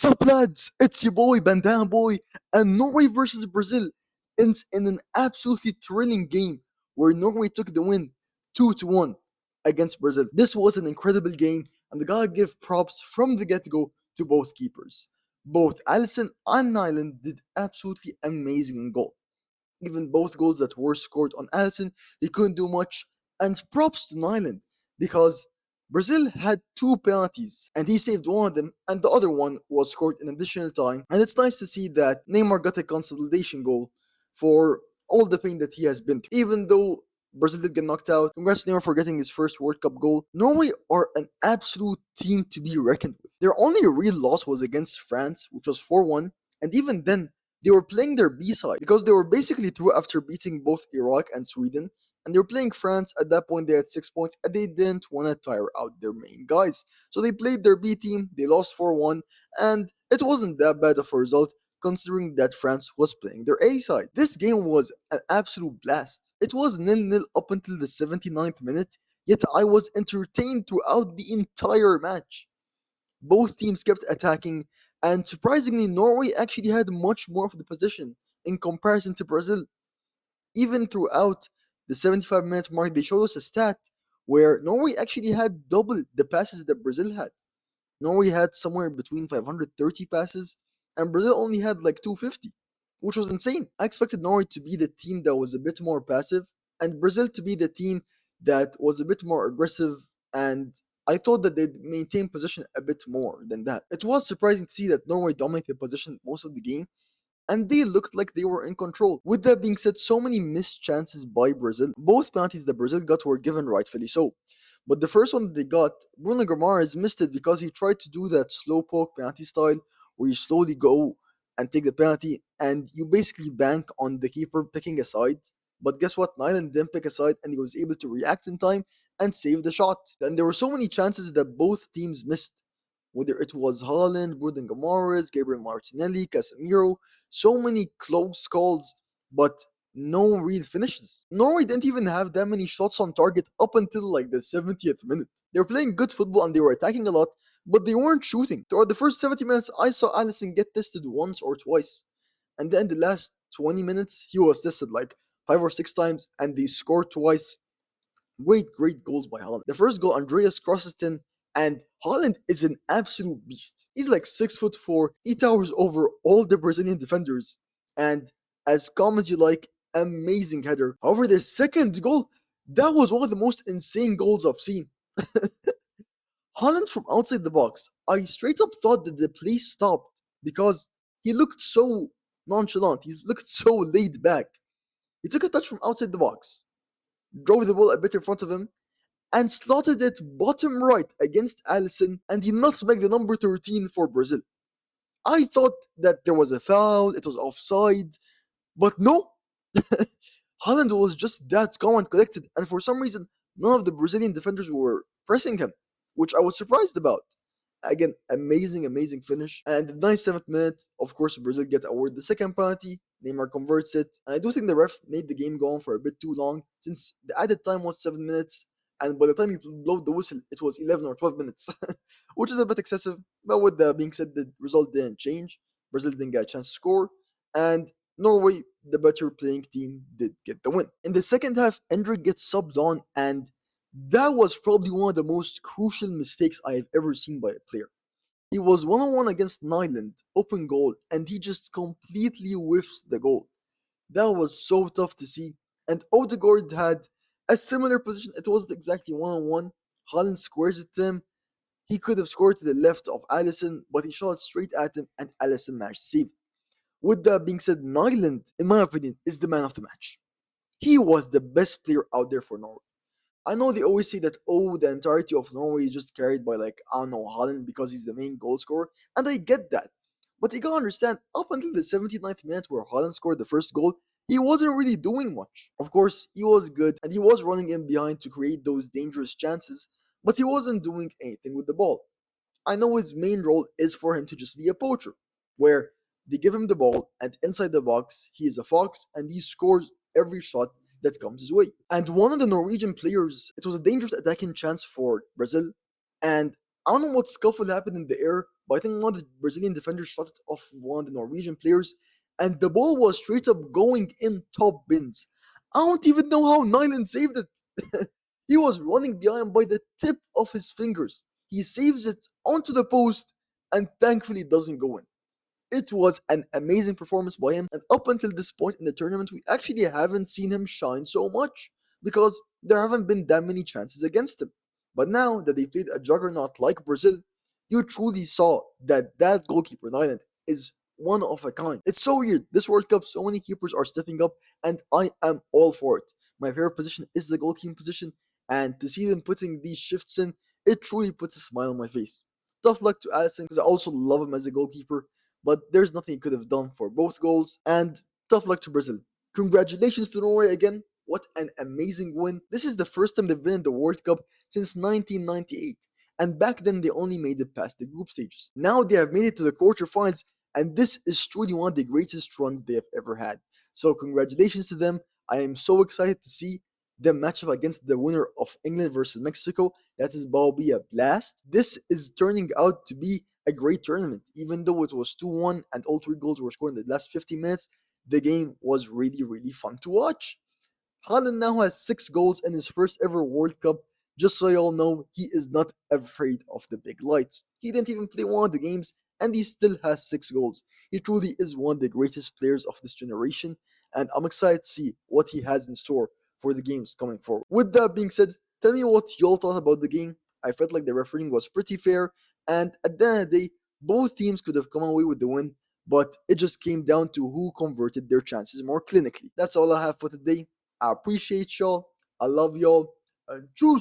Sup lads, it's your boy Bandana-Boi, and Norway versus Brazil ends in an absolutely thrilling game where Norway took the win 2-1 against Brazil. This was an incredible game, and I gotta give props from the get-go to both keepers. Both Alisson and Nyland did absolutely amazing in goal. Even both goals that were scored on Alisson, they couldn't do much. And props to Nyland because Brazil had two penalties and he saved one of them, and the other one was scored in additional time. And it's nice to see that Neymar got a consolidation goal for all the pain that he has been through. Even though Brazil did get knocked out, congrats to Neymar for getting his first World Cup goal. Norway are an absolute team to be reckoned with. Their only real loss was against France, which was 4-1, and even then, they were playing their B side because they were basically through after beating both Iraq and Sweden, and they were playing France. At that point, they had 6 points, and they didn't want to tire out their main guys. So they played their B team, they lost 4-1, and it wasn't that bad of a result considering that France was playing their A side. This game was an absolute blast. It was 0-0 up until the 79th minute, yet I was entertained throughout the entire match. Both teams kept attacking, and surprisingly, Norway actually had much more of the possession in comparison to Brazil. Even throughout the 75-minute mark, they showed us a stat where Norway actually had double the passes that Brazil had. Norway had somewhere between 530 passes, and Brazil only had like 250, which was insane. I expected Norway to be the team that was a bit more passive, and Brazil to be the team that was a bit more aggressive, and I thought that they'd maintain possession a bit more than that. It was surprising to see that Norway dominated possession most of the game, and they looked like they were in control. With that being said, so many missed chances by Brazil. Both penalties that Brazil got were given rightfully so. But the first one that they got, Bruno Guimaraes missed it because he tried to do that slow poke penalty style where you slowly go and take the penalty and you basically bank on the keeper picking a side. But guess what? Nyland didn't pick a side and he was able to react in time and save the shot. And there were so many chances that both teams missed. Whether it was Haaland, Bruno Guimaraes, Gabriel Martinelli, Casemiro, so many close calls, but no real finishes. Norway didn't even have that many shots on target up until like the 70th minute. They were playing good football and they were attacking a lot, but they weren't shooting. Throughout the first 70 minutes, I saw Alisson get tested once or twice. And then the last 20 minutes, he was tested like 5 or 6 times and they scored twice. Great goals by Haaland. The first goal, Andreas crosses 10, and Haaland is an absolute beast. He's like 6'4", he towers over all the Brazilian defenders, and as calm as you like, amazing header. However, the second goal, that was one of the most insane goals I've seen. Haaland from outside the box, I straight up thought that the play stopped because he looked so nonchalant, he looked so laid back. He took a touch from outside the box, drove the ball a bit in front of him, and slotted it bottom right against Alisson, and he nutmegged the number 13 for Brazil. I thought that there was a foul, it was offside, but no. Holland was just that calm and collected, and for some reason, none of the Brazilian defenders were pressing him, which I was surprised about. Again, amazing finish. And the 97th minute, of course, Brazil get awarded the second penalty. Neymar converts it. And I do think the ref made the game go on for a bit too long, since the added time was 7 minutes, and by the time he blew the whistle, it was 11 or 12 minutes, which is a bit excessive. But with that being said, the result didn't change. Brazil didn't get a chance to score, and Norway, the better playing team, did get the win. In the second half, Endrick gets subbed on, and that was probably one of the most crucial mistakes I have ever seen by a player. He was 1-on-1 against Nyland, open goal, and he just completely whiffs the goal. That was so tough to see. And Odegaard had a similar position. It wasn't exactly 1-on-1. Haaland squares it to him. He could have scored to the left of Alisson, but he shot straight at him, and Alisson managed to save it. With that being said, Nyland, in my opinion, is the man of the match. He was the best player out there for Norway. I know they always say that, oh, the entirety of Norway is just carried by, like, I don't know, Haaland because he's the main goal scorer, and I get that. But you gotta understand, up until the 79th minute where Haaland scored the first goal, he wasn't really doing much. Of course, he was good, and he was running in behind to create those dangerous chances, but he wasn't doing anything with the ball. I know his main role is for him to just be a poacher, where they give him the ball, and inside the box, he is a fox, and he scores every shot that comes his way. And one of the Norwegian players, it was a dangerous attacking chance for Brazil, and I don't know what scuffle happened in the air, but I think one of the Brazilian defenders shot it off one of the Norwegian players, and the ball was straight up going in top bins. I don't even know how Nyland saved it. He was running behind by the tip of his fingers. He saves it onto the post, and thankfully it doesn't go in. It was an amazing performance by him, and up until this point in the tournament, we actually haven't seen him shine so much because there haven't been that many chances against him. But now that they played a juggernaut like Brazil, you truly saw that that goalkeeper, Nyland, is one of a kind. It's so weird. This World Cup, so many keepers are stepping up, and I am all for it. My favorite position is the goalkeeping position, and to see them putting these shifts in, it truly puts a smile on my face. Tough luck to Alisson because I also love him as a goalkeeper, but there's nothing he could have done for both goals. And tough luck to Brazil. Congratulations to Norway again. What an amazing win. This is the first time they've been in the World Cup since 1998. And back then they only made it past the group stages. Now they have made it to the quarterfinals, and this is truly one of the greatest runs they have ever had. So congratulations to them. I am so excited to see the matchup against the winner of England versus Mexico. That is about to be a blast. This is turning out to be a great tournament. Even though it was 2-1 and all three goals were scored in the last 50 minutes, the game was really, really fun to watch. Haaland now has 6 goals in his first ever World Cup. Just so y'all know, he is not afraid of the big lights. He didn't even play one of the games, and he still has 6 goals. He truly is one of the greatest players of this generation, and I'm excited to see what he has in store for the games coming forward. With that being said, tell me what y'all thought about the game. I felt like the refereeing was pretty fair, and at the end of the day, both teams could have come away with the win, but it just came down to who converted their chances more clinically. That's all I have for today. I appreciate y'all. I love y'all. And choose.